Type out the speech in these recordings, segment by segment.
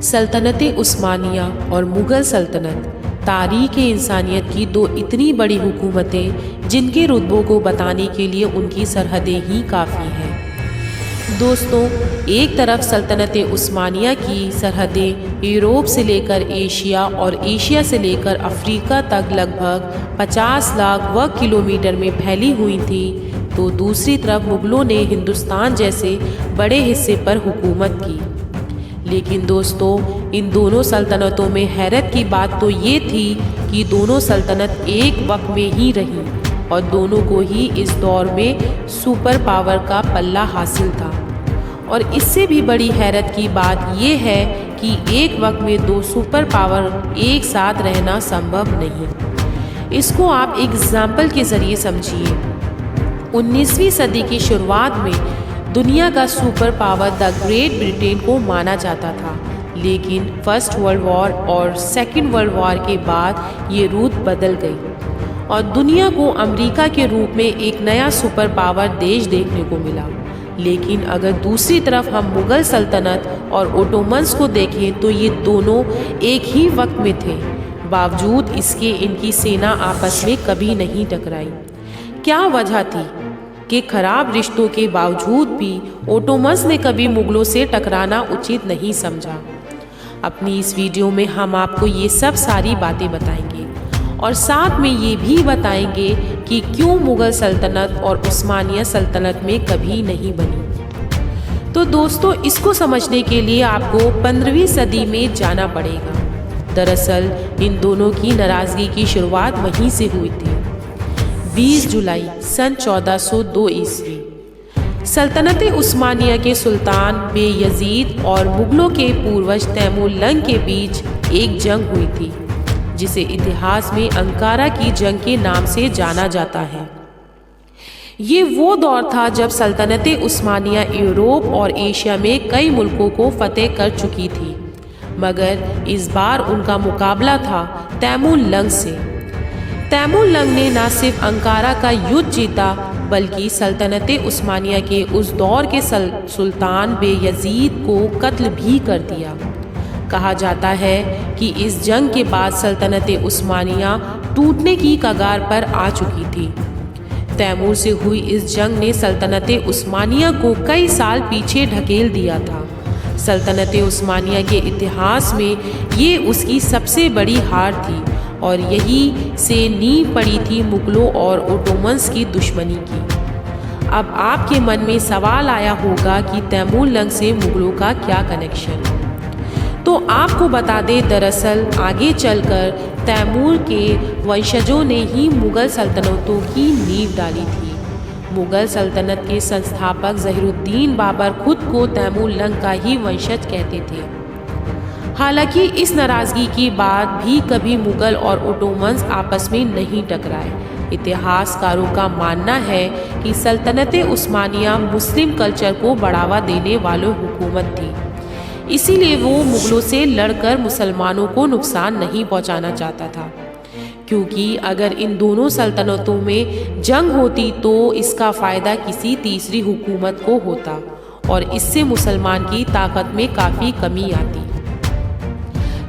सल्तनत उस्मानिया और मुग़ल सल्तनत तारीख़ इंसानियत की दो इतनी बड़ी हुकूमतें जिनके रुतबों को बताने के लिए उनकी सरहदें ही काफ़ी हैं। दोस्तों, एक तरफ सल्तनत उस्मानिया की सरहदें यूरोप से लेकर एशिया और एशिया से लेकर अफ्रीका तक लगभग 50 लाख वर्ग किलोमीटर में फैली हुई थी, तो दूसरी तरफ मुग़लों ने हिंदुस्तान जैसे बड़े हिस्से पर हुकूमत की। लेकिन दोस्तों, इन दोनों सल्तनतों में हैरत की बात तो ये थी कि दोनों सल्तनत एक वक्त में ही रहीं और दोनों को ही इस दौर में सुपर पावर का पल्ला हासिल था। और इससे भी बड़ी हैरत की बात ये है कि एक वक्त में दो सुपर पावर एक साथ रहना संभव नहीं। इसको आप एग्जाम्पल के ज़रिए समझिए। 19वीं सदी की शुरुआत में दुनिया का super power the great Britain को माना जाता था, लेकिन फर्स्ट वर्ल्ड वॉर और सेकेंड वर्ल्ड वॉर के बाद ये रूप बदल गई और दुनिया को अमेरिका के रूप में एक नया सुपर पावर देश देखने को मिला। लेकिन अगर दूसरी तरफ हम मुग़ल सल्तनत और ओटोमन्स को देखें तो ये दोनों एक ही वक्त में थे। बावजूद इसके इनकी सेना आपस में कभी नहीं टकराई। क्या वजह थी कि खराब रिश्तों के बावजूद भी ओटोमन्स ने कभी मुग़लों से टकराना उचित नहीं समझा। अपनी इस वीडियो में हम आपको ये सब सारी बातें बताएंगे और साथ में ये भी बताएंगे कि क्यों मुग़ल सल्तनत और उस्मानिया सल्तनत में कभी नहीं बनी। तो दोस्तों, इसको समझने के लिए आपको 15वीं सदी में जाना पड़ेगा। दरअसल इन दोनों की नाराज़गी की शुरुआत वहीं से हुई थी। 20 जुलाई सन 1402 ईस्वी सल्तनत उस्मानिया के सुल्तान बेयजीद और मुग़लों के पूर्वज तैमूर के बीच एक जंग हुई थी, जिसे इतिहास में अंकारा की जंग के नाम से जाना जाता है। ये वो दौर था जब सल्तनत उस्मानिया यूरोप और एशिया में कई मुल्कों को फतेह कर चुकी थी, मगर इस बार उनका मुकाबला था तैमूर से। तैमूर ने न सिर्फ अंकारा का युद्ध जीता, बल्कि सल्तनत उस्मानिया के उस दौर के सुल्तान बेयजीद को कत्ल भी कर दिया। कहा जाता है कि इस जंग के बाद सल्तनत उस्मानिया टूटने की कगार पर आ चुकी थी। तैमूर से हुई इस जंग ने सल्तनत उस्मानिया को कई साल पीछे ढकेल दिया था। सल्तनत उस्मानिया के इतिहास में ये उसकी सबसे बड़ी हार थी और यही से नींव पड़ी थी मुग़लों और ओटोमन्स की दुश्मनी की। अब आपके मन में सवाल आया होगा कि तैमूर से मुग़लों का क्या कनेक्शन। तो आपको बता दें, दरअसल आगे चलकर तैमूर के वंशजों ने ही मुग़ल सल्तनतों की नींव डाली थी। मुग़ल सल्तनत के संस्थापक ज़हीरुद्दीन बाबर खुद को तैमूर का ही वंशज कहते थे। हालांकि इस नाराज़गी के बाद भी कभी मुग़ल और ओटोमन्स आपस में नहीं टकराए। इतिहासकारों का मानना है कि सल्तनत उस्मानिया मुस्लिम कल्चर को बढ़ावा देने वाली हुकूमत थी, इसीलिए वो मुग़लों से लड़कर मुसलमानों को नुकसान नहीं पहुंचाना चाहता था। क्योंकि अगर इन दोनों सल्तनतों में जंग होती तो इसका फ़ायदा किसी तीसरी हुकूमत को होता और इससे मुसलमान की ताकत में काफ़ी कमी आती।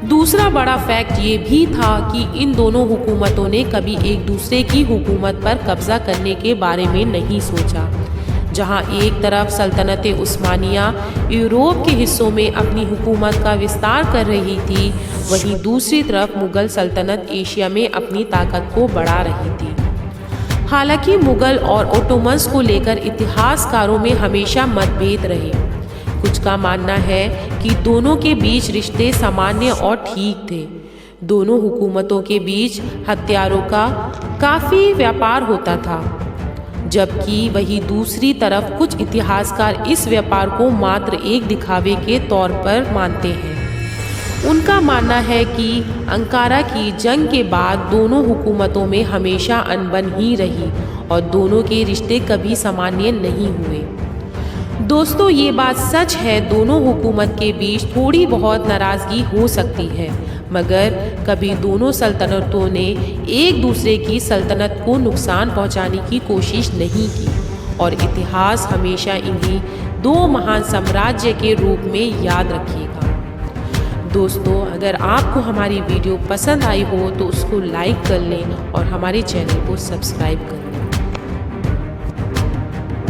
दूसरा बड़ा फैक्ट ये भी था कि इन दोनों हुकूमतों ने कभी एक दूसरे की हुकूमत पर कब्ज़ा करने के बारे में नहीं सोचा। जहां एक तरफ सल्तनत उस्मानिया यूरोप के हिस्सों में अपनी हुकूमत का विस्तार कर रही थी, वहीं दूसरी तरफ मुग़ल सल्तनत एशिया में अपनी ताकत को बढ़ा रही थी। हालांकि मुग़ल और ओटोमन्स को लेकर इतिहासकारों में हमेशा मतभेद रहे। कुछ का मानना है कि दोनों के बीच रिश्ते सामान्य और ठीक थे। दोनों हुकूमतों के बीच हथियारों का काफ़ी व्यापार होता था, जबकि वही दूसरी तरफ कुछ इतिहासकार इस व्यापार को मात्र एक दिखावे के तौर पर मानते हैं। उनका मानना है कि अंकारा की जंग के बाद दोनों हुकूमतों में हमेशा अनबन ही रही और दोनों के रिश्ते कभी सामान्य नहीं हुए। दोस्तों, ये बात सच है, दोनों हुकूमत के बीच थोड़ी बहुत नाराज़गी हो सकती है, मगर कभी दोनों सल्तनतों ने एक दूसरे की सल्तनत को नुकसान पहुंचाने की कोशिश नहीं की और इतिहास हमेशा इन्हीं दो महान साम्राज्य के रूप में याद रखेगा। दोस्तों, अगर आपको हमारी वीडियो पसंद आई हो तो उसको लाइक कर लें और हमारे चैनल को सब्सक्राइब करें।